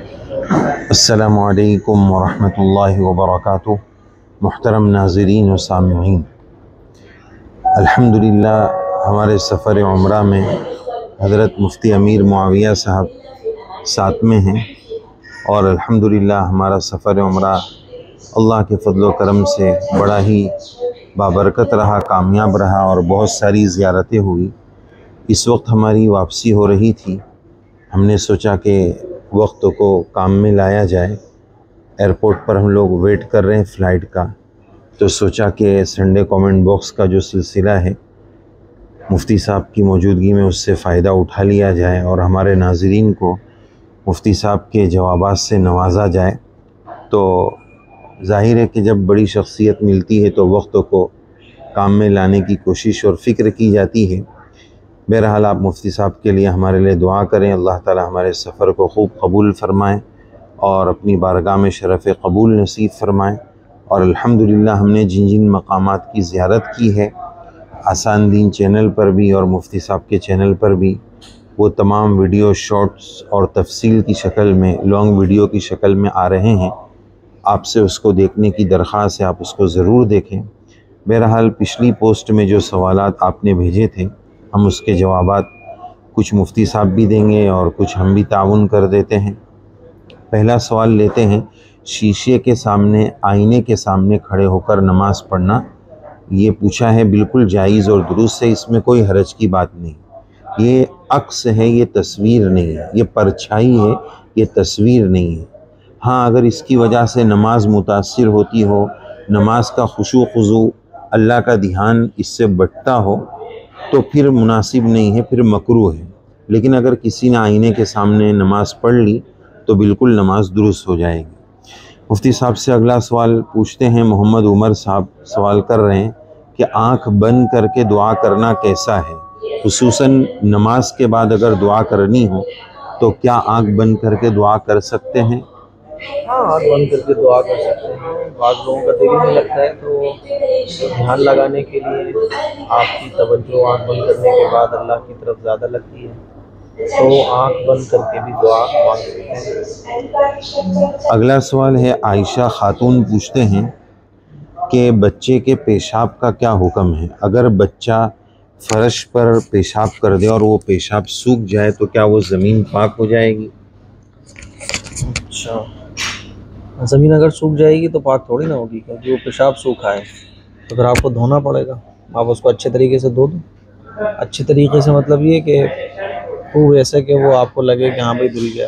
अस्सलामु अलैकुम वरहमतुल्लाहि वबरकातुह। मुहतरम नाज़रीन व सामिईन, अल्हम्दुलिल्लाह हमारे सफ़र उम्रा में हज़रत मुफ्ती अमीर मुआविया साहब साथ में हैं और अल्हम्दुलिल्लाह हमारा सफ़र उम्रा अल्लाह के फ़ज़ल व करम से बड़ा ही बाबरकत रहा, कामयाब रहा और बहुत सारी ज़ियारतें हुई। इस वक्त हमारी वापसी हो रही थी, हमने सोचा कि वक्त को काम में लाया जाए। एयरपोर्ट पर हम लोग वेट कर रहे हैं फ़्लाइट का, तो सोचा कि संडे कमेंट बॉक्स का जो सिलसिला है मुफ्ती साहब की मौजूदगी में उससे फ़ायदा उठा लिया जाए और हमारे नाज़रीन को मुफ्ती साहब के जवाबात से नवाजा जाए। तो ज़ाहिर है कि जब बड़ी शख्सियत मिलती है तो वक्त को काम में लाने की कोशिश और फ़िक्र की जाती है। बहरहाल आप मुफ्ती साहब के लिए हमारे लिए दुआ करें, अल्लाह ताला हमारे सफ़र को खूब कबूल फ़रमाएँ और अपनी बारगाह में शरफ़ कबूल नसीब फ़रमाएँ। और अल्हम्दुलिल्लाह हमने जिन जिन मकामात की ज़ियारत की है आसान दीन चैनल पर भी और मुफ्ती साहब के चैनल पर भी, वो तमाम वीडियो शॉर्ट्स और तफसील की शक्ल में, लॉन्ग वीडियो की शक्ल में आ रहे हैं। आपसे उसको देखने की दरख्वास्त है, आप उसको ज़रूर देखें। बहरहाल पिछली पोस्ट में जो सवालात आपने भेजे थे हम उसके जवाबात कुछ मुफ्ती साहब भी देंगे और कुछ हम भी ताउन कर देते हैं। पहला सवाल लेते हैं, शीशे के सामने, आईने के सामने खड़े होकर नमाज़ पढ़ना, ये पूछा है। बिल्कुल जायज़ और दुरुस्त है, इसमें कोई हरज की बात नहीं। ये अक्स है, ये तस्वीर नहीं है, ये परछाई है, ये तस्वीर नहीं है। हाँ, अगर इसकी वजह से नमाज मुतासिर होती हो, नमाज का खुशू खुजू, अल्लाह का ध्यान इससे बढ़ता हो तो फिर मुनासिब नहीं है, फिर मकरूह है। लेकिन अगर किसी ने आईने के सामने नमाज़ पढ़ ली तो बिल्कुल नमाज दुरुस्त हो जाएगी। मुफ्ती साहब से अगला सवाल पूछते हैं। मोहम्मद उमर साहब सवाल कर रहे हैं कि आँख बंद करके दुआ करना कैसा है, खुसूसन नमाज के बाद अगर दुआ करनी हो तो क्या आँख बंद करके दुआ कर सकते हैं? हाँ, आँख बंद करके दुआ कर सकते हैं। बाद लोगों का दिल नहीं लगता है तो ध्यान लगाने के लिए आपकी तवज्जो आँख बंद करने के बाद अल्लाह की तरफ ज़्यादा लगती है, तो आँख बंद करके भी दुआ मांग सकते हैं। अगला सवाल है, आयशा खातून पूछते हैं कि बच्चे के पेशाब का क्या हुक्म है। अगर बच्चा फर्श पर पेशाब कर दे और वो पेशाब सूख जाए तो क्या वो ज़मीन पाक हो जाएगी? अच्छा, ज़मीन अगर सूख जाएगी तो पाक थोड़ी ना होगी, क्योंकि वो पेशाब सूखा है तो फिर आपको धोना पड़ेगा। आप उसको अच्छे तरीके से धो दो। अच्छे तरीके से मतलब ये कि खूब ऐसे कि वो आपको लगे कि हाँ भाई धुल गया।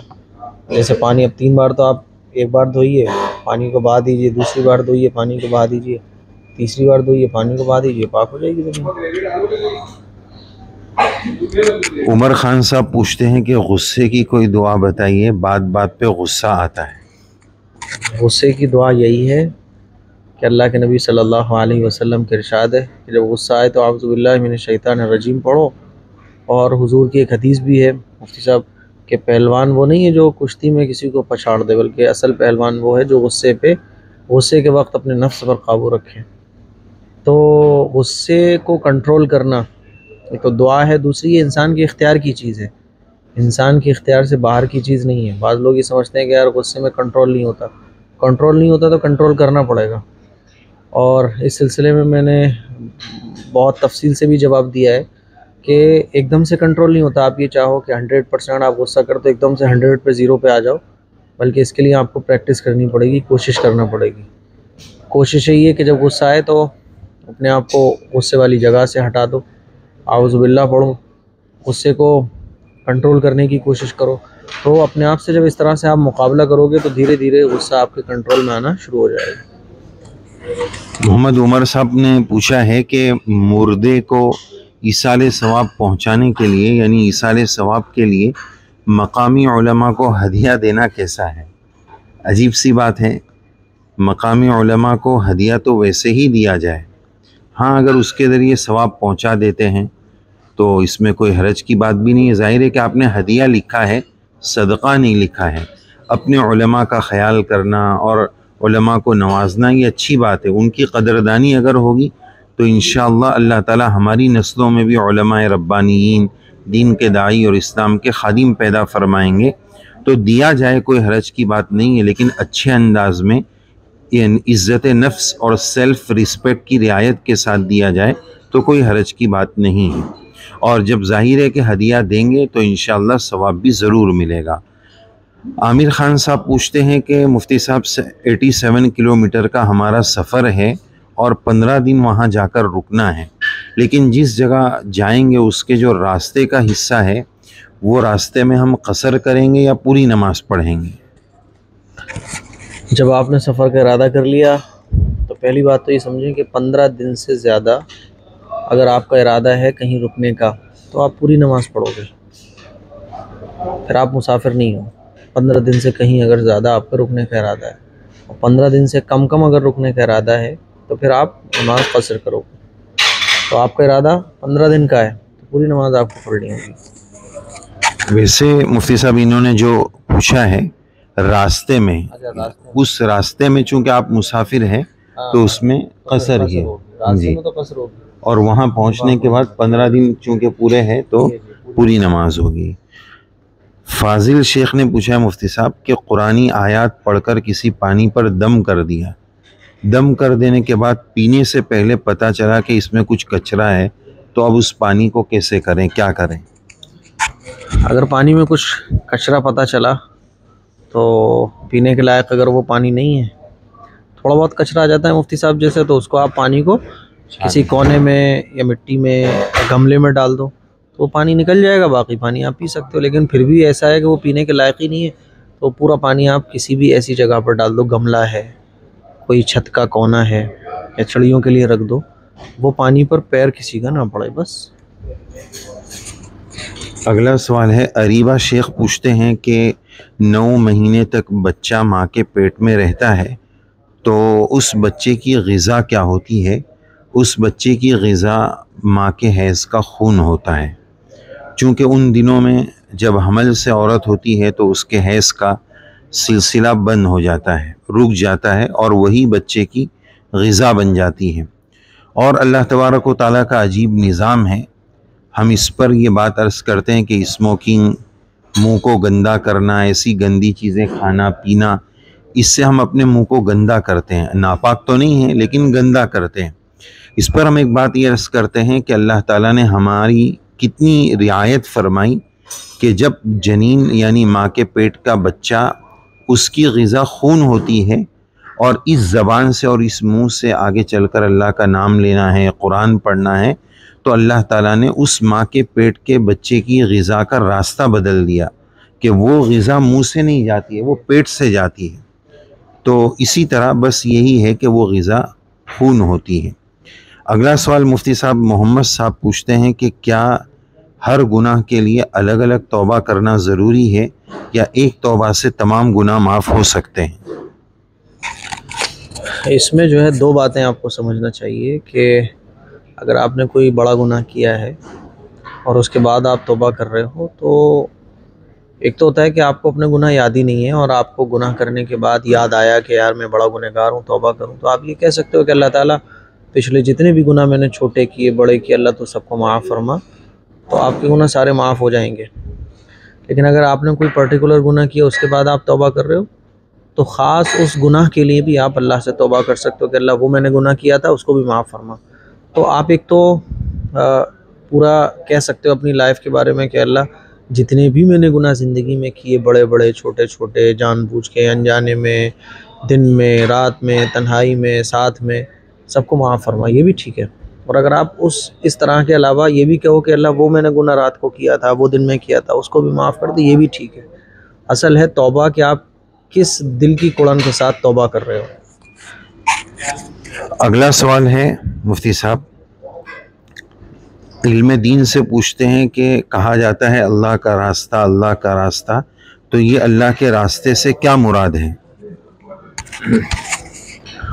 जैसे पानी अब 3 बार तो आप एक बार धोइए, पानी को बहा दीजिए, दूसरी बार धोइए, पानी को बहा दीजिए, तीसरी बार धोइए, पानी को बहा दीजिए, पाक हो जाएगी ज़मीन। उमर खान साहब पूछते हैं कि गुस्से की कोई दुआ बताइए, बात बात पे गुस्सा आता है। गुस्से की दुआ यही है कि अल्लाह के नबी सल्लल्लाहु अलैहि वसल्लम के इरशाद है कि जब गुस्सा आए तो आउज़ु बिल्लाहि मिनश शैतानिर रजीम पढ़ो। और हुजूर की एक हदीस भी है मुफ्ती साहब के, पहलवान वो नहीं है जो कुश्ती में किसी को पछाड़ दे, बल्कि असल पहलवान वो है जो गुस्से के वक्त अपने नफ्स पर काबू रखे। तो गुस्से को कंट्रोल करना एक तो दुआ है, दूसरी ये इंसान के इख्तियार की चीज़ है, इंसान के इख्तियार से बाहर की चीज़ नहीं है। बाज़ लोग ये समझते हैं कि यार गुस्से में कंट्रोल नहीं होता, कंट्रोल नहीं होता तो कंट्रोल करना पड़ेगा। और इस सिलसिले में मैंने बहुत तफसील से भी जवाब दिया है कि एकदम से कंट्रोल नहीं होता। आप ये चाहो कि 100% आप गुस्सा कर तो एकदम से 100 पे 0 पे आ जाओ, बल्कि इसके लिए आपको प्रैक्टिस करनी पड़ेगी, कोशिश करना पड़ेगी। कोशिश ये है कि जब गुस्सा आए तो अपने आप को गुस्से वाली जगह से हटा दो, आउज़ु बिल्लाह पढ़ो, गुस्से को कंट्रोल करने की कोशिश करो। तो अपने आप से जब इस तरह से आप मुकाबला करोगे तो धीरे धीरे गुस्सा आपके कंट्रोल में आना शुरू हो जाएगा। मोहम्मद उमर साहब ने पूछा है कि मुर्दे को ईसाले सवाब पहुंचाने के लिए, यानी ईसाले सवाब के लिए मकामी उलमा को हदिया देना कैसा है? अजीब सी बात है, मकामी उलमा को हदिया तो वैसे ही दिया जाए। हाँ, अगर उसके ज़रिए सवाब पहुंचा देते हैं तो इसमें कोई हरज की बात भी नहीं है। ज़ाहिर है कि आपने हदिया लिखा है, सदक़ा नहीं लिखा है। अपने उलमा का ख़याल करना और उलमा को नवाजना ये अच्छी बात है। उनकी क़दरदानी अगर होगी तो इंशाअल्लाह अल्लाह ताला हमारी नस्लों में भी उलमाए रब्बानीयीन, दीन के दाई और इस्लाम के खादिम पैदा फरमाएंगे तो दिया जाए, कोई हरज की बात नहीं है, लेकिन अच्छे अंदाज में इज़्ज़त नफ्स और सेल्फ रिस्पेक्ट की रियायत के साथ दिया जाए तो कोई हरज की बात नहीं है। और जब ज़ाहिर है कि हदिया देंगे तो इंशाअल्लाह सवाब भी ज़रूर मिलेगा। आमिर ख़ान साहब पूछते हैं कि मुफ्ती साहब 87 किलोमीटर का हमारा सफ़र है और 15 दिन वहाँ जाकर रुकना है, लेकिन जिस जगह जाएंगे उसके जो रास्ते का हिस्सा है वो रास्ते में हम कसर करेंगे या पूरी नमाज़ पढ़ेंगे? जब आपने सफ़र का इरादा कर लिया तो पहली बात तो ये समझें कि 15 दिन से ज़्यादा अगर आपका इरादा है कहीं रुकने का तो आप पूरी नमाज़ पढ़ोगे, फिर आप मुसाफिर नहीं हो। 15 दिन से कहीं अगर ज़्यादा आपका रुकने का इरादा है और 15 दिन से कम अगर रुकने का इरादा है तो फिर आप नमाज़ क़स्र करोगे। तो आपका इरादा 15 दिन का है तो पूरी नमाज़ आपको पढ़नी होगी। वैसे मुफ्ती साहब इन्होंने जो पूछा है रास्ते में, उस रास्ते में चूँकि आप मुसाफिर हैं तो उसमें कसर ही है जी, तो कसर होगी। और वहाँ पहुँचने के बाद 15 दिन चूँकि पूरे हैं तो पूरी नमाज होगी। फाजिल शेख ने पूछा है मुफ्ती साहब कि कुरानी आयत पढ़कर किसी पानी पर दम कर दिया, दम कर देने के बाद पीने से पहले पता चला कि इसमें कुछ कचरा है, तो अब उस पानी को कैसे करें, क्या करें? अगर पानी में कुछ कचरा पता चला तो पीने के लायक अगर वो पानी नहीं है, थोड़ा बहुत कचरा आ जाता है मुफ्ती साहब जैसे, तो उसको आप पानी को किसी कोने में या मिट्टी में या गमले में डाल दो तो वो पानी निकल जाएगा, बाकी पानी आप पी सकते हो। लेकिन फिर भी ऐसा है कि वो पीने के लायक ही नहीं है तो पूरा पानी आप किसी भी ऐसी जगह पर डाल दो, गमला है, कोई छत का कोना है या चिड़ियों के लिए रख दो, वो पानी पर पैर किसी का ना पड़े बस। अगला सवाल है, अरीबा शेख पूछते हैं कि 9 महीने तक बच्चा माँ के पेट में रहता है तो उस बच्चे की ग़िज़ा क्या होती है? उस बच्चे की ग़िज़ा माँ के हैज़ का खून होता है, चूँकि उन दिनों में जब हमल से औरत होती है तो उसके हैज़ का सिलसिला बंद हो जाता है, रुक जाता है और वही बच्चे की ग़िज़ा बन जाती है। और अल्लाह तबारक व तआला का अजीब निज़ाम है, हम इस पर ये बात अर्ज़ करते हैं कि स्मोकिंग, मुंह को गंदा करना, ऐसी गंदी चीज़ें खाना पीना, इससे हम अपने मुंह को गंदा करते हैं। नापाक तो नहीं है लेकिन गंदा करते हैं। इस पर हम एक बात ये अर्ज़ करते हैं कि अल्लाह ताला ने हमारी कितनी रियायत फरमाई कि जब जनीन यानी माँ के पेट का बच्चा, उसकी ग़िज़ा खून होती है और इस ज़बान से और इस मुंह से आगे चलकर अल्लाह का नाम लेना है, कुरान पढ़ना है, तो अल्लाह ताला ने उस माँ के पेट के बच्चे की ग़िज़ा का रास्ता बदल दिया कि वो ग़िज़ा मुंह से नहीं जाती है, वो पेट से जाती है। तो इसी तरह बस यही है कि वो ग़िज़ा खून होती है। अगला सवाल मुफ्ती साहब मोहम्मद साहब पूछते हैं कि क्या हर गुनाह के लिए अलग अलग तौबा करना ज़रूरी है या एक तौबा से तमाम गुनाह माफ़ हो सकते हैं? इसमें जो है 2 बातें आपको समझना चाहिए कि अगर आपने कोई बड़ा गुनाह किया है और उसके बाद आप तौबा कर रहे हो तो एक तो होता है कि आपको अपने गुनाह याद ही नहीं है और आपको गुनाह करने के बाद याद आया कि यार मैं बड़ा गुनहगार हूँ, तौबा करूँ, तो आप ये कह सकते हो कि अल्लाह ताला पिछले जितने भी गुनाह मैंने छोटे किए बड़े किए अल्लाह तो सबको माफ़ फरमा, तो आपके गुनाह सारे माफ़ हो जाएंगे। लेकिन अगर आपने कोई पर्टिकुलर गुनाह किया उसके बाद आप तौबा कर रहे हो तो ख़ास उस गुनाह के लिए भी आप अल्लाह से तौबा कर सकते हो कि अल्लाह वो मैंने गुनाह किया था उसको भी माफ़ फरमा। तो आप एक तो पूरा कह सकते हो अपनी लाइफ के बारे में कि अल्लाह जितने भी मैंने गुनाह ज़िंदगी में किए, बड़े बड़े छोटे छोटे, जानबूझ के, अनजाने में, दिन में, रात में, तन्हाई में, साथ में, सबको माफ़ फरमा, ये भी ठीक है। और अगर आप इस तरह के अलावा ये भी कहो कि अल्लाह वो मैंने गुनाह रात को किया था, वो दिन में किया था, उसको भी माफ़ कर दे, ये भी ठीक है। असल है तौबा कि आप किस दिल की कुड़न के साथ तौबा कर रहे हो। अगला सवाल है मुफ्ती साहब, इल्म दीन से पूछते हैं कि कहा जाता है अल्लाह का रास्ता, अल्लाह का रास्ता, तो ये अल्लाह के रास्ते से क्या मुराद है?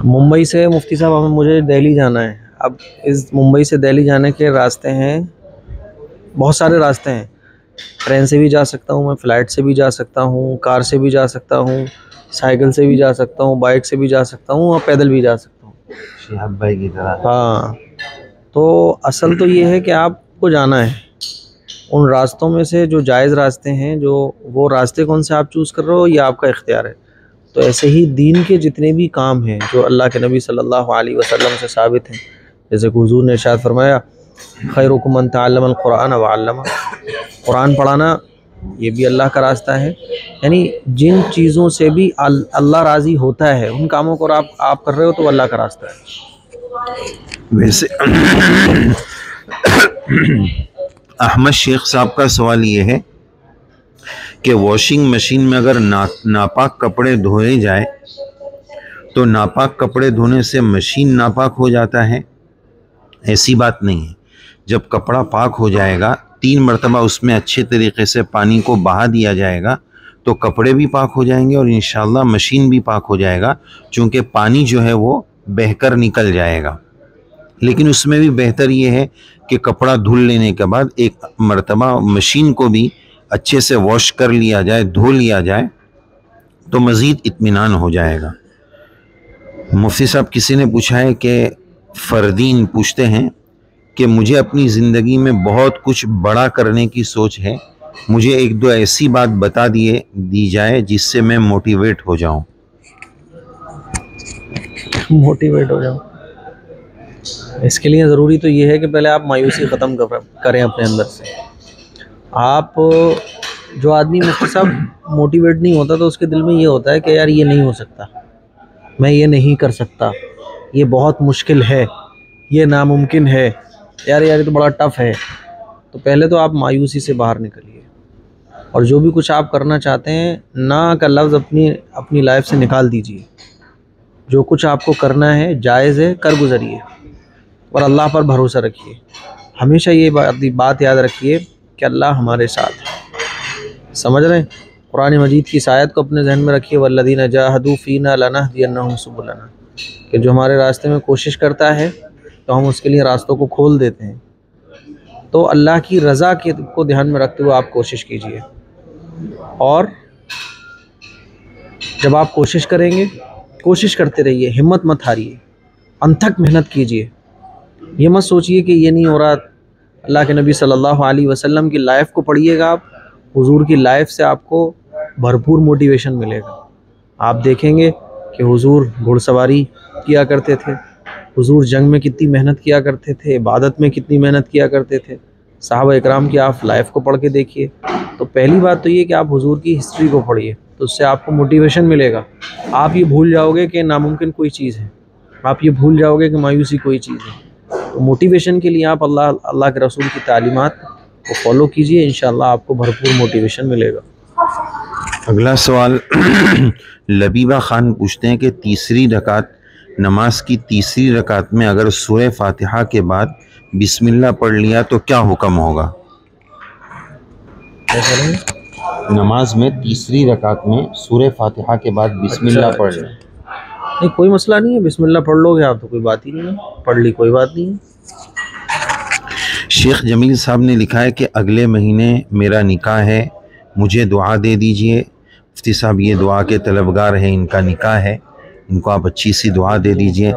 मुंबई से मुफ्ती साहब मुझे दिल्ली जाना है। अब इस मुंबई से दिल्ली जाने के रास्ते हैं, बहुत सारे रास्ते हैं। ट्रेन से भी जा सकता हूँ मैं, फ़्लाइट से भी जा सकता हूँ, कार से भी जा सकता हूँ, साइकिल से भी जा सकता हूँ, बाइक से भी जा सकता हूँ और पैदल भी जा सकता हूँ। शिहाब भाई की तरह। हाँ, तो असल तो ये है कि आपको जाना है उन रास्तों में से जो जायज़ रास्ते हैं, जो वो रास्ते कौन से आप चूज़ कर रहे हो, ये आपका इख्तियार है। तो ऐसे ही दीन के जितने भी काम हैं जो अल्लाह के नबी सल्लल्लाहु अलैहि वसल्लम से साबित हैं, जैसे कि हुज़ूर ने इरशाद फरमाया, खैरुकुम मन तअल्लमल कुरान व अल्लमा, कुरान पढ़ाना ये भी अल्लाह का रास्ता है। यानी जिन चीज़ों से भी अल्लाह राज़ी होता है, उन कामों को आप कर रहे हो तो अल्लाह का रास्ता है। वैसे अहमद शेख साहब का सवाल ये है कि वॉशिंग मशीन में अगर नापाक कपड़े धोए जाए तो नापाक कपड़े धोने से मशीन नापाक हो जाता है? ऐसी बात नहीं है। जब कपड़ा पाक हो जाएगा, 3 मरतबा उसमें अच्छे तरीके से पानी को बहा दिया जाएगा तो कपड़े भी पाक हो जाएंगे और इंशाअल्लाह मशीन भी पाक हो जाएगा, चूँकि पानी जो है वो बहकर निकल जाएगा। लेकिन उसमें भी बेहतर ये है कि कपड़ा धुल लेने के बाद एक मरतबा मशीन को भी अच्छे से वॉश कर लिया जाए, धो लिया जाए, तो मज़ीद इत्मीनान हो जाएगा। मुफ्ती साहब, किसी ने पूछा है कि फ़रदीन पूछते हैं कि मुझे अपनी ज़िंदगी में बहुत कुछ बड़ा करने की सोच है, मुझे 1-2 ऐसी बात बता दी जाए जिससे मैं मोटिवेट हो जाऊं। मोटिवेट हो जाऊं, इसके लिए ज़रूरी तो ये है कि पहले आप मायूसी ख़त्म करें अपने अंदर से। आप जो आदमी मुफ्ती साहब मोटिवेट नहीं होता तो उसके दिल में ये होता है कि यार ये नहीं हो सकता, मैं ये नहीं कर सकता, ये बहुत मुश्किल है, ये नामुमकिन है, यार ये तो बड़ा टफ़ है। तो पहले तो आप मायूसी से बाहर निकलिए और जो भी कुछ आप करना चाहते हैं, ना का लफ्ज़ अपनी लाइफ से निकाल दीजिए। जो कुछ आपको करना है जायज़ है, कर गुज़रिए और अल्लाह पर भरोसा रखिए। हमेशा ये बात याद रखिए कि अल्लाह हमारे साथ है। समझ रहे हैं? कुरान मजीद की इस आयत को अपने जहन में रखिए, वल्लज़ीना जाहदू फ़ीना लनहदियन्नहुम सुबुलना, कि जो हमारे रास्ते में कोशिश करता है तो हम उसके लिए रास्तों को खोल देते हैं। तो अल्लाह की रज़ा को ध्यान में रखते हुए आप कोशिश कीजिए, और जब आप कोशिश करेंगे, कोशिश करते रहिए, हिम्मत मत हारिए, अनथक मेहनत कीजिए। ये मत सोचिए कि ये नहीं हो रहा। अल्लाह के नबी सल्लल्लाहु अलैहि वसल्लम की लाइफ को पढ़िएगा आप, हुजूर की लाइफ से आपको भरपूर मोटिवेशन मिलेगा। आप देखेंगे कि हुजूर घुड़सवारी किया करते थे, हुजूर जंग में कितनी मेहनत किया करते थे, इबादत में कितनी मेहनत किया करते थे। सहाबा इकराम की आप लाइफ को पढ़ के देखिए। तो पहली बात तो ये कि आप हुजूर की हिस्ट्री को पढ़िए, तो उससे आपको मोटिवेशन मिलेगा। आप ये भूल जाओगे कि नामुमकिन कोई चीज़ है, आप ये भूल जाओगे कि मायूसी कोई चीज़ है। तो मोटिवेशन के लिए आप अल्लाह के रसूल की तालीमात को फॉलो कीजिए, इंशाअल्लाह आपको भरपूर मोटिवेशन मिलेगा। अगला सवाल लबीबा खान पूछते हैं कि तीसरी रकात, नमाज की तीसरी रकात में अगर सूरह फातिहा के बाद बिस्मिल्लाह पढ़ लिया तो क्या हुक्म होगा? नमाज में तीसरी रकात में सूरह फातिहा के बाद बिस्मिल्लाह पढ़ लिया। नहीं, कोई मसला नहीं है, बिस्मिल्लाह पढ़ लोगे आप तो कोई बात ही नहीं है, पढ़ ली कोई बात नहीं है। शेख जमील साहब ने लिखा है कि अगले महीने मेरा निकाह है, मुझे दुआ दे दीजिए। मुफ्ती साहब ये दुआ के तलबगार हैं, इनका निकाह है, इनको आप अच्छी सी दुआ दे दीजिए।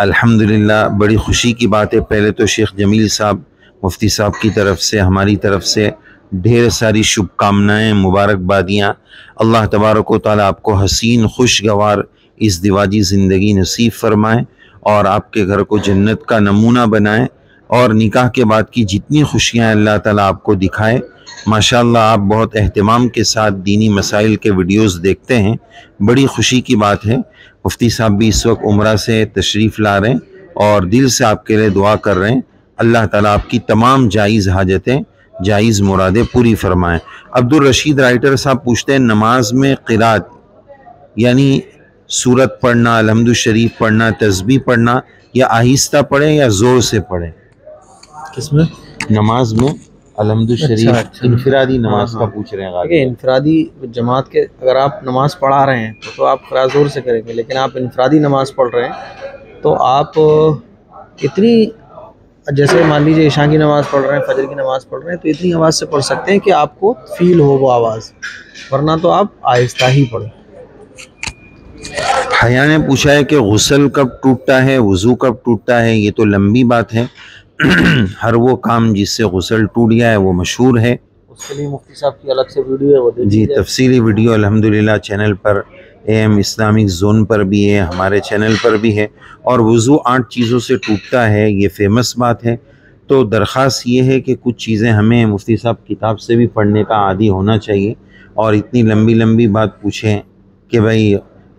अल्हम्दुलिल्लाह, बड़ी खुशी की बात है। पहले तो शेख जमील साहब, मुफ्ती साहब की तरफ से, हमारी तरफ से ढेर सारी शुभकामनाएँ, मुबारकबादियाँ। अल्लाह तबारक व तआला आपको हसीन खुशगवार इस दिवाजी ज़िंदगी नसीब फरमाएँ और आपके घर को जन्नत का नमूना बनाएँ, और निकाह के बाद की जितनी खुशियाँ अल्लाह ताला आपको दिखाए। माशाअल्लाह, आप बहुत एहतमाम के साथ दीनी मसाइल के वीडियोस देखते हैं, बड़ी खुशी की बात है। मुफ्ती साहब भी इस वक्त उम्रा से तशरीफ़ ला रहे हैं और दिल से आपके लिए दुआ कर रहे हैं। अल्लाह ताला आपकी तमाम जायज़ हाजतें, जायज़ मुरादें पूरी फरमाएँ। अब्दुल रशीद राइटर साहब पूछते हैं, नमाज में क़िरात यानी सूरत पढ़ना, अलहम्दु शरीफ पढ़ना, तस्बीह पढ़ना, या आहिस्ता पढ़ें या ज़ोर से पढ़ें? किसमें? नमाज में अलहम्दु शरीफ इनफरादी नमाज का पूछ रहे हैं। देखिए, इनफरादी जमात के अगर आप नमाज पढ़ा रहे हैं तो आप क़िरात ज़ोर से करेंगे, लेकिन आप इनफरादी नमाज पढ़ रहे हैं तो आप इतनी, जैसे मान लीजिए ईशा की नमाज़ पढ़ रहे हैं, फजर की नमाज़ पढ़ रहे हैं, तो इतनी आवाज़ से पढ़ सकते हैं कि आपको फ़ील हो वो आवाज़, वरना तो आप आहिस्ता ही पढ़ें। हया ने पूछा है कि गुस्ल कब टूटता है, वज़ू कब टूटता है? ये तो लंबी बात है। हर वो काम जिससे गुस्ल टूट गया है वो मशहूर है। उसके लिए मुफ्ती साहब की अलग से वीडियो है, वो देखिए जी, तफसीली वीडियो अल्हम्दुलिल्लाह चैनल पर AM इस्लामिक ज़ोन पर भी है, हमारे चैनल पर भी है। और वज़ू 8 चीज़ों से टूटता है, ये फेमस बात है। तो दरख्वास्त ये है कि कुछ चीज़ें हमें मुफ्ती साहब किताब से भी पढ़ने का आदी होना चाहिए। और इतनी लंबी लंबी बात पूछें कि भाई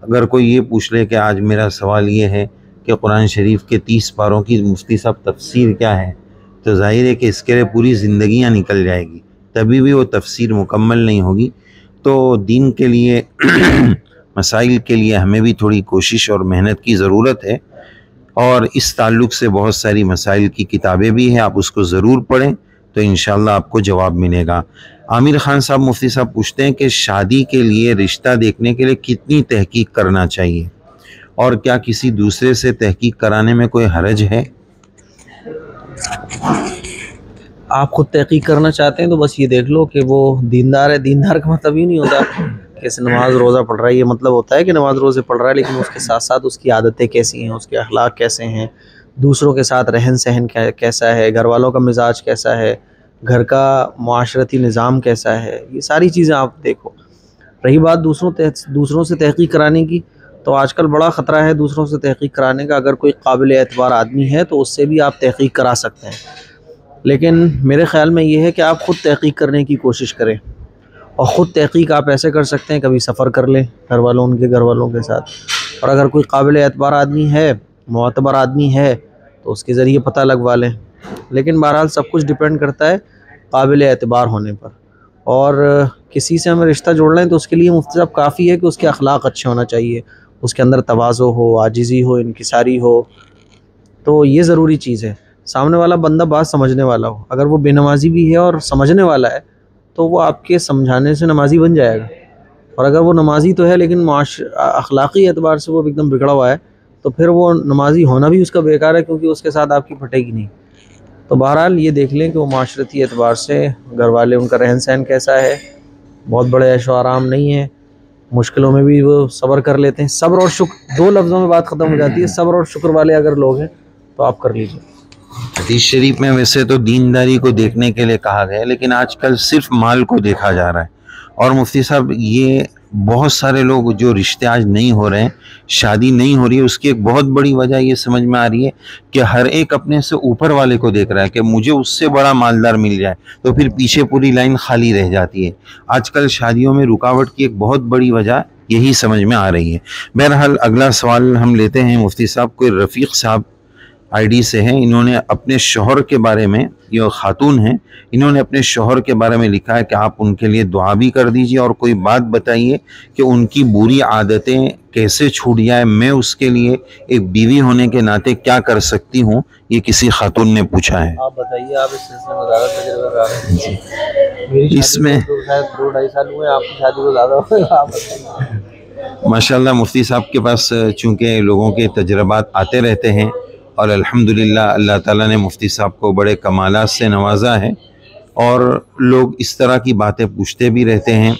अगर कोई ये पूछ ले कि आज मेरा सवाल ये है कि कुरान शरीफ के 30 पारों की मुफ्ती साहब तफसीर क्या है, तो जाहिर है कि इसके लिए पूरी ज़िंदगियाँ निकल जाएगी, तभी भी वो तफसीर मुकम्मल नहीं होगी। तो दीन के लिए मसाइल के लिए हमें भी थोड़ी कोशिश और मेहनत की ज़रूरत है। और इस ताल्लुक़ से बहुत सारी मसाइल की किताबें भी हैं, आप उसको ज़रूर पढ़ें तो इंशाअल्लाह आपको जवाब मिलेगा। आमिर ख़ान साहब मुफ्ती साहब पूछते हैं कि शादी के लिए रिश्ता देखने के लिए कितनी तहकीक करना चाहिए और क्या किसी दूसरे से तहकीक कराने में कोई हरज है? आप खुद तहकीक करना चाहते हैं तो बस ये देख लो कि वो दीनदार है। दीनदार का मतलब ये नहीं होता कि नमाज रोज़ा पढ़ रहा है, ये मतलब होता है कि नमाज रोज़े पढ़ रहा है लेकिन उसके साथ साथ उसकी आदतें कैसी हैं, उसके अखलाक कैसे हैं, दूसरों के साथ रहन सहन कैसा है, घर वालों का मिजाज कैसा है, घर का माशरती निज़ाम कैसा है, ये सारी चीज़ें आप देखो। रही बात दूसरों से तहकीक कराने की, तो आजकल बड़ा ख़तरा है दूसरों से तहकीक कराने का। अगर कोई काबिल एतबार आदमी है तो उससे भी आप तहकीक करा सकते हैं, लेकिन मेरे ख़्याल में ये है कि आप ख़ुद तहकीक करने की कोशिश करें। और ख़ुद तहकीक आप ऐसे कर सकते हैं, कभी सफ़र कर लें उनके घर वालों के साथ, और अगर कोई काबिल एतबार आदमी है, मोतबर आदमी है, तो उसके ज़रिए पता लगवा लें। लेकिन बहरहाल सब कुछ डिपेंड करता है काबिल एतबार होने पर। और किसी से हमें रिश्ता जोड़ लें तो उसके लिए मुफ्ती साहब काफ़ी है कि उसके अखलाक अच्छे होना चाहिए, उसके अंदर तवाज़ो हो, आजिज़ी हो, इनकिसारी हो। तो ये ज़रूरी चीज़ है। सामने वाला बंदा बात समझने वाला हो। अगर वो बेनमाजी भी है और समझने वाला है तो वो आपके समझाने से नमाजी बन जाएगा। और अगर वो नमाजी तो है लेकिन अखलाक़ी एतबार से वो एकदम बिगड़ा हुआ है, तो फिर वो नमाजी होना भी उसका बेकार है, क्योंकि उसके साथ आपकी फटेगी नहीं। तो बहरहाल ये देख लें कि वो माशरती एतबार से घर वाले, उनका रहन सहन कैसा है, बहुत बड़े ऐशो आराम नहीं है, मुश्किलों में भी वो सब्र कर लेते हैं। सब्र और शुक्र, 2 लफ्ज़ों में बात ख़त्म हो जाती है। सब्र और शुक्र वाले अगर लोग हैं तो आप कर लीजिए। हदीस शरीफ में वैसे तो दीनदारी को देखने के लिए कहा गया है, लेकिन आजकल सिर्फ माल को देखा जा रहा है। और मुफ्ती साहब ये बहुत सारे लोग जो रिश्ते आज नहीं हो रहे हैं, शादी नहीं हो रही है, उसकी एक बहुत बड़ी वजह ये समझ में आ रही है कि हर एक अपने से ऊपर वाले को देख रहा है कि मुझे उससे बड़ा मालदार मिल जाए, तो फिर पीछे पूरी लाइन खाली रह जाती है। आजकल शादियों में रुकावट की एक बहुत बड़ी वजह यही समझ में आ रही है। बहरहाल अगला सवाल हम लेते हैं मुफ्ती साहब, कोई रफ़ीक साहब ID से हैं। इन्होंने अपने शौहर के बारे में, ये खातून हैं, इन्होंने अपने शौहर के बारे में लिखा है कि आप उनके लिए दुआ भी कर दीजिए और कोई बात बताइए कि उनकी बुरी आदतें कैसे छूट जाए, मैं उसके लिए एक बीवी होने के नाते क्या कर सकती हूँ, ये किसी खातून ने पूछा है। आप बताइए, आप इस सिलसिले में ज़्यादा तजुर्बेकार हैं। मेरी इसमें तो शायद 2-2.5 साल हुए, आपकी शादी को ज़्यादा हुए। आप बताइए। माशाल्लाह मुफ्ती साहब के पास चूँकि लोगों के तजर्बात आते रहते हैं और अल्हम्दुलिल्लाह अल्लाह ताला ने मुफ्ती साहब को बड़े कमालात से नवाजा है और लोग इस तरह की बातें पूछते भी रहते हैं।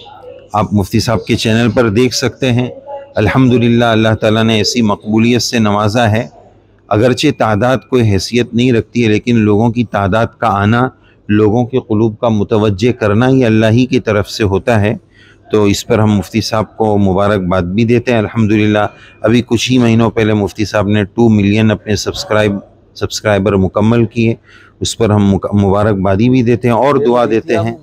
आप मुफ्ती साहब के चैनल पर देख सकते हैं, अल्हम्दुलिल्लाह अल्लाह ताला ने ऐसी मकबूलियत से नवाजा है। अगरचे तादाद कोई हैसियत नहीं रखती है, लेकिन लोगों की तादाद का आना, लोगों के क़ुलूब का मुतवज्जे करना, ये अल्लाह ही की तरफ से होता है। तो इस पर हम मुफ्ती साहब को मुबारकबाद भी देते हैं। अल्हम्दुलिल्लाह अभी कुछ ही महीनों पहले मुफ्ती साहब ने 2 मिलियन अपने सब्सक्राइबर मुकम्मल किए, उस पर हम मुबारकबादी भी देते हैं और दुआ देते हैं।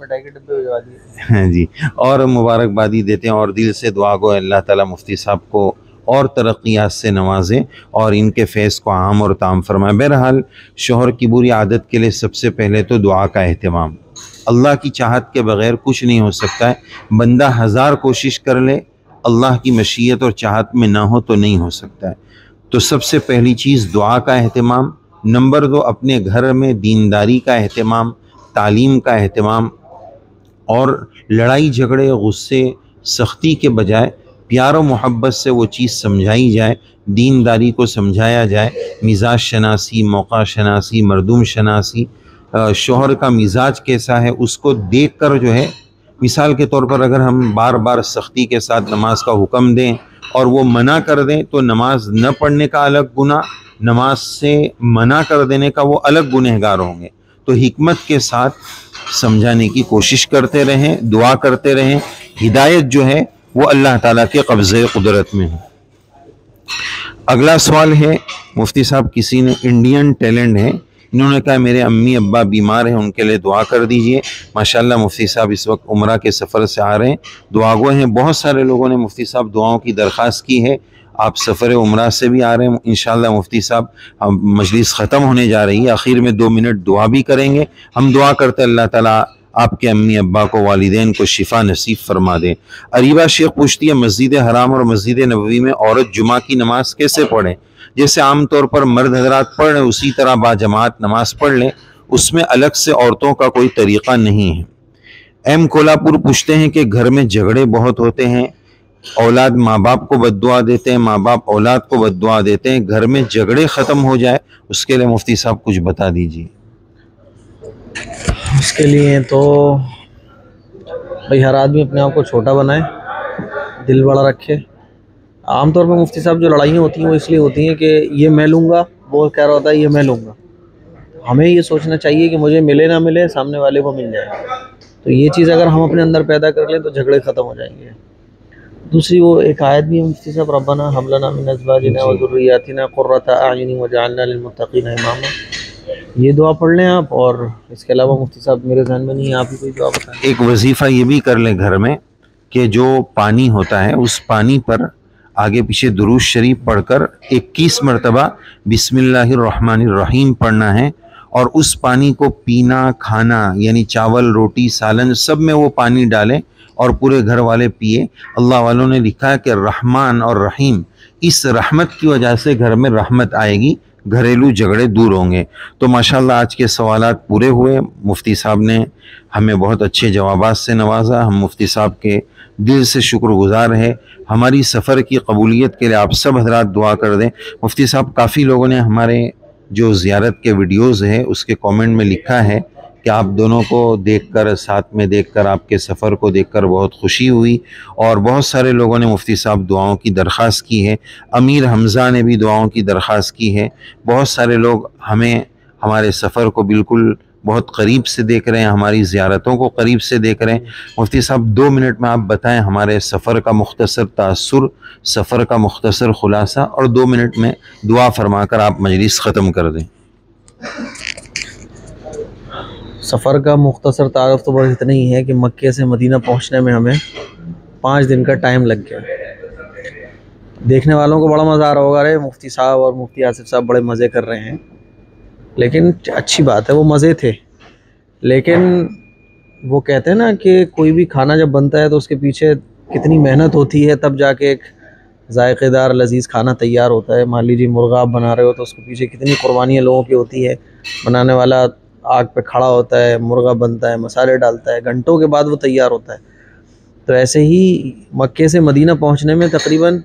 हाँ जी, और मुबारकबादी देते हैं और दिल से दुआ गो अल्लाह ताला मुफ्ती साहब को और तरक्यात से नवाजें और इनके फैज़ को आम और ताम फरमाए। बहरहाल शोहर की बुरी आदत के लिए सबसे पहले तो दुआ का एहतमाम। अल्लाह की चाहत के बग़ैर कुछ नहीं हो सकता है। बंदा 1000 कोशिश कर ले, अल्लाह की मशीयत और चाहत में ना हो तो नहीं हो सकता है। तो सबसे पहली चीज़ दुआ का एहतमाम। नंबर 2, अपने घर में दीनदारी का एहतमाम, तालीम का एहतमाम और लड़ाई झगड़े, गुस्से, सख्ती के बजाय प्यार और मोहब्बत से वो चीज़ समझाई जाए, दीनदारी को समझाया जाए। मिजाज शनासी, मौका शनासी, मरदूम शनासी, शोहर का मिजाज कैसा है उसको देख कर जो है मिसाल के तौर पर अगर हम बार बार सख्ती के साथ नमाज का हुक्म दें और वो मना कर दें तो नमाज न पढ़ने का अलग गुनाह, नमाज से मना कर देने का वो अलग गुनहगार होंगे। तो हिकमत के साथ समझाने की कोशिश करते रहें, दुआ करते रहें। हिदायत जो है वो अल्लाह ताला के कब्ज़े कुदरत में है। अगला सवाल है, मुफ्ती साहब किसी ने इंडियन टैलेंट है, इन्होंने कहा मेरे अम्मी अब्बा बीमार हैं, उनके लिए दुआ कर दीजिए। माशाल्लाह मुफ्ती साहब इस वक्त उम्रा के सफ़र से आ रहे हैं, दुआगो हैं। बहुत सारे लोगों ने मुफ्ती साहब दुआओं की दरख्वास्त की है। आप सफ़र उम्रा से भी आ रहे हैं, इंशाअल्लाह मुफ्ती साहब मजलिस ख़त्म होने जा रही है, आखिर में 2 मिनट दुआ भी करेंगे। हम दुआ करते अल्लाह ताला आपके अम्मी अब्बा को, वालिदैन को शिफा नसीब फरमा दें। अरीबा शेख पूछती है, मस्जिद हराम और मस्जिद नबवी में औरत जुमा की नमाज कैसे पढ़े? जैसे आम तौर पर मर्द हजरात पढ़ लें उसी तरह बाजमात नमाज पढ़ लें, उसमें अलग से औरतों का कोई तरीक़ा नहीं है। एम कोलापुर पूछते हैं कि घर में झगड़े बहुत होते हैं, औलाद माँ बाप को बद्दुआ देते हैं, माँ बाप औलाद को बद्दुआ देते हैं, घर में झगड़े ख़त्म हो जाए उसके लिए मुफ्ती साहब कुछ बता दीजिए। उसके लिए तो भाई हर आदमी अपने आप को छोटा बनाए, दिल बड़ा रखे। आमतौर पर मुफ्ती साहब जो लड़ाइयाँ होती हैं वो इसलिए होती हैं कि ये मैं लूँगा, वो कह रहा होता है ये मैं लूँगा। हमें ये सोचना चाहिए कि मुझे मिले ना मिले, सामने वाले को मिल जाए। तो ये चीज़ अगर हम अपने अंदर पैदा कर लें तो झगड़े ख़त्म हो जाएंगे। दूसरी वो एक आयत भी है मुफ्ती साहब, रब्बना हब लना मिन अज़वाजिना व ज़ुर्रिय्यातिना क़ुर्रता अअयुन वजअलना लिलमुत्तक़ीना इमामा। ये दुआ पढ़ लें आप। और इसके अलावा मुफ्ती साहब मेरे ज़हन में नहीं है, आप ही कोई दुआ बताएं। एक वजीफ़ा ये भी कर लें घर में कि जो पानी होता है उस पानी पर आगे पीछे दुरूद शरीफ पढ़कर 21 मरतबा बिस्मिल्लाहिर्रहमानिर्रहीम पढ़ना है, और उस पानी को पीना, खाना यानी चावल, रोटी, सालन सब में वो पानी डालें और पूरे घर वाले पिए। अल्लाह वालों ने लिखा है कि रहमान और रहीम, इस रहमत की वजह से घर में रहमत आएगी, घरेलू झगड़े दूर होंगे। तो माशाल्लाह आज के सवालात पूरे हुए, मुफ्ती साहब ने हमें बहुत अच्छे जवाबात से नवाजा। हम मुफ्ती साहब के दिल से शुक्रगुजार है। हमारी सफ़र की कबूलियत के लिए आप सब हजरात दुआ कर दें। मुफ्ती साहब काफ़ी लोगों ने हमारे जो ज़ियारत के वीडियोज़ है उसके कमेंट में लिखा है कि आप दोनों को देखकर, साथ में देखकर, आपके सफ़र को देखकर बहुत खुशी हुई, और बहुत सारे लोगों ने मुफ्ती साहब दुआओं की दरख्वास्त की है। अमीर हमज़ा ने भी दुआओं की दरख्वास्त की है। बहुत सारे लोग हमें, हमारे सफ़र को बिल्कुल बहुत करीब से देख रहे हैं, हमारी ज़ियारतों को करीब से देख रहे हैं। मुफ्ती साहब 2 मिनट में आप बताएं हमारे सफ़र का मुख्तसर तासुर, सफ़र का मुख्तसर खुलासा, और 2 मिनट में दुआ फरमाकर आप मजलिस ख़त्म कर दें। सफ़र का मुख्तसर तारफ़ तो बस इतना ही है कि मक्के से मदीना पहुंचने में हमें 5 दिन का टाइम लग गया। देखने वालों को बड़ा मज़ा आ रहा होगा, अरे मुफ्ती साहब और मुफ्ती आसिफ साहब बड़े मज़े कर रहे हैं। लेकिन अच्छी बात है, वो मज़े थे। लेकिन वो कहते हैं ना कि कोई भी खाना जब बनता है तो उसके पीछे कितनी मेहनत होती है, तब जाके एक ज़ायक़ेदार लजीज़ खाना तैयार होता है। मान लीजिए मुर्गा आप बना रहे हो तो उसके पीछे कितनी कुर्बानियाँ लोगों की होती है। बनाने वाला आग पे खड़ा होता है, मुर्गा बनता है, मसाले डालता है, घंटों के बाद वो तैयार होता है। तो ऐसे ही मक्के से मदीना पहुंचने में तकरीबन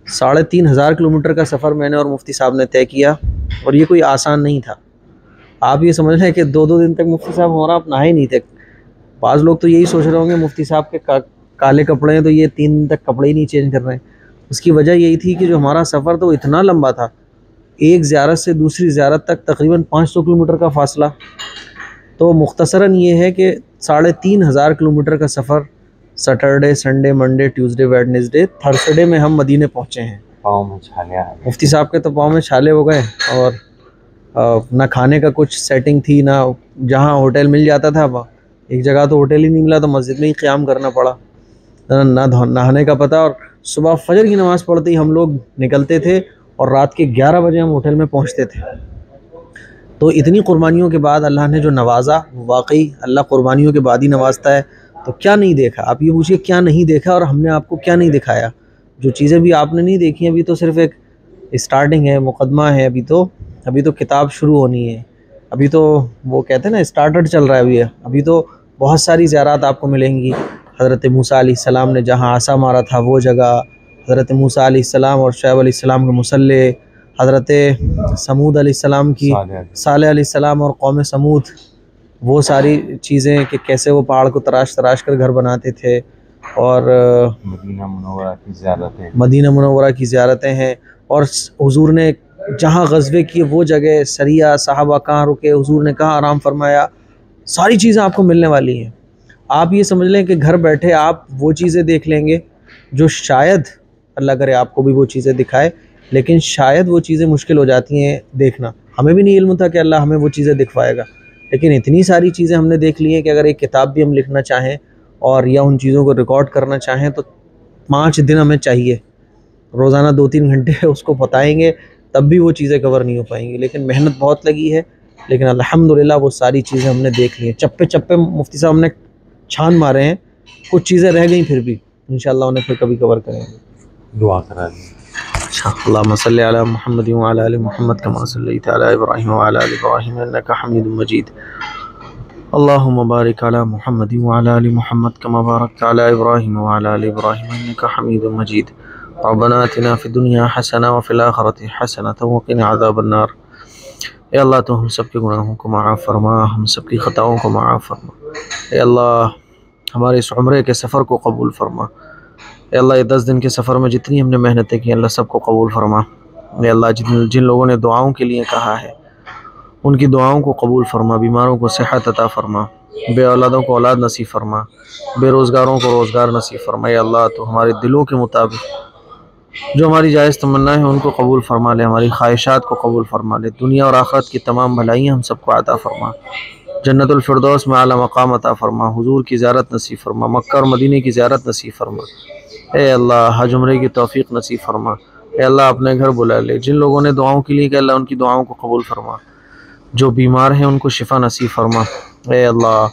3500 किलोमीटर का सफ़र मैंने और मुफ्ती साहब ने तय किया, और ये कोई आसान नहीं था। आप ये समझ लें कि 2-2 दिन तक मुफ्ती साहब हमारा आप नहाए नहीं थे। बाज़ लोग तो यही सोच रहे होंगे मुफ्ती साहब के काले कपड़े हैं तो ये 3 दिन तक कपड़े ही नहीं चेंज कर रहे हैं। उसकी वजह यही थी कि जो हमारा सफ़र तो इतना लंबा था, एक ज़ियारत से दूसरी ज़ियारत तक तकरीबन 500 किलोमीटर का फ़ासला। तो मुख्तसरन ये है कि 3500 किलोमीटर का सफ़र Saturday, Sunday, Monday, Tuesday, Wednesday, Thursday में हम मदीने पहुँचे हैं। पाँव में छाले आ गए, मुफ्ती साहब के तो पाँव में छाले हो गए, और ना खाने का कुछ सेटिंग थी, ना जहाँ होटल मिल जाता था। एक जगह तो होटल ही नहीं मिला तो मस्जिद में ही क़याम करना पड़ा, ना नहाने का पता। और सुबह फजर की नमाज़ पढ़ते ही हम लोग निकलते थे और रात के 11 बजे हम होटल में पहुंचते थे। तो इतनी कुर्बानियों के बाद अल्लाह ने जो नवाजा, वो वाकई अल्लाह कुर्बानियों के बाद ही नवाजता है। तो क्या नहीं देखा, आप ये पूछिए क्या नहीं देखा, और हमने आपको क्या नहीं दिखाया। जो चीज़ें भी आपने नहीं देखी, अभी तो सिर्फ एक स्टार्टिंग है, मुकदमा है। अभी तो किताब शुरू होनी है। अभी तो वो कहते हैं ना स्टार्टर चल रहा है। अभी तो बहुत सारी ज़ियारत आपको मिलेंगी। हज़रत मूसा अलैहिस्सलाम ने जहाँ आसा मारा था वो जगह, हज़रत मूसा अलैहिस्सलाम और शुएब अलैहिस्सलाम के मुसल्ले, हज़रत समूद अलैहिस्सलाम की, सालेह अलैहिस्सलाम और कौम समूद, वो सारी चीज़ें कि कैसे वो पहाड़ को तराश तराश कर घर बनाते थे, और मदीना मुनव्वरा की ज़ियारतें, मदीना मुनव्वरा की ज़ियारतें हैं, और हुजूर ने जहाँ ग़ज़वे किए वो जगह, सरिया सहाबा कहाँ रुके, हुजूर ने कहाँ आराम फरमाया, सारी चीज़ें आपको मिलने वाली हैं। आप ये समझ लें कि घर बैठे आप वो चीज़ें देख लेंगे जो शायद अल्लाह करे आपको भी वो चीज़ें दिखाए, लेकिन शायद वो चीज़ें मुश्किल हो जाती हैं देखना। हमें भी नहीं इल्म था कि अल्लाह हमें वो चीज़ें दिखवाएगा, लेकिन इतनी सारी चीज़ें हमने देख ली हैं कि अगर एक किताब भी हम लिखना चाहें और या उन चीज़ों को रिकॉर्ड करना चाहें तो 5 दिन हमें चाहिए। रोज़ाना 2-3 घंटे उसको बताएंगे तब भी वो चीज़ें कवर नहीं हो पाएंगी, लेकिन मेहनत बहुत लगी है। लेकिन अल्हम्दुलिल्लाह वो सारी चीज़ें हमने देख ली हैं, चप्पे चप्पे मुफ्ती साहब हमने छान मारे हैं, कुछ चीज़ें रह गई फिर भी इंशाअल्लाह उन्हें फिर कभी कवर करेंगे। दुआ करा दी। अच्छा, अल्लाहुम्मा सल्लि अला मुहम्मद व अला आलि मुहम्मद कमा सल्लैता अला इब्राहीम व अला आलि इब्राहीम इन्नका हमीदुम मजीद। अल्लाहुम्मा बारिक अला मुहम्मद व अला आलि मुहम्मद कमा बारकता अला इब्राहीम व अला आलि इब्राहीम इन्नका हमीदुम मजीद। रब्बना आतिना फिद दुनिया हसना व फिल आखिरति हसनतन व क़िना अज़ाबन्नार। ए अल्लाह तो हम सब के गुनाहों को माफ़ फरमा, हम सब की ख़ताओं को माफ़ फरमा। ए अल्लाह हमारे इस उम्रे के सफ़र को कबूल फरमा। ए अल्लाह ये 10 दिन के सफ़र में जितनी हमने मेहनतें की अल्लाह सबको कबूल फरमा। ए अल्लाह जिन लोगों ने दुआओं के लिए कहा है उनकी दुआओं को कबूल फरमा, बीमारों को सेहत अता फरमा, बे औलादों को औलाद नसीब फरमा, बेरोज़गारों को रोज़गार नसीब फरमा। ए अल्लाह तो हमारे दिलों के मुताबिक जो हमारी जायज़ तमन्ना है उनको कबूल फरमा ले, हमारी ख्वाहिशात को कबूल फरमा ले, दुनिया और आखिरत की तमाम भलाइयाँ हम सबको अता फरमा, जन्नतुल फिरदौस में आला मकाम अता फरमा, हुजूर की ज़ियारत नसीब फरमा, मक्का और मदीने की ज़ियारत नसीब फरमा। ए अल्लाह हज उम्रे की तौफीक नसीब फरमा। ए अल्लाह अपने घर बुला ले, जिन लोगों ने दुआओं के लिए कि अल्लाह उनकी दुआओं को कबूल फरमा, जो बीमार हैं उनको शिफा नसीब फरमा। ए अल्लाह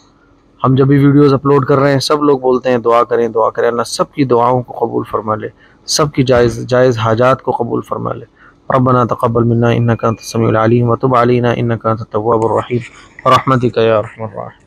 हम जब भी वीडियोज़ अपलोड कर रहे हैं सब लोग बोलते हैं दुआ करें दुआ करें, अल्लाह सब की दुआओं को कबूल फरमा ले, सब की जायज़ हाजात को कबूल फरमा ले। रब्बना तक़ब्बल मिन्ना इन्नका अंतस समीउल अलीम व तुब अलैना इन्नका अंतत तव्वाबुर रहीम रहमतिका या अरहमर राहिमीन।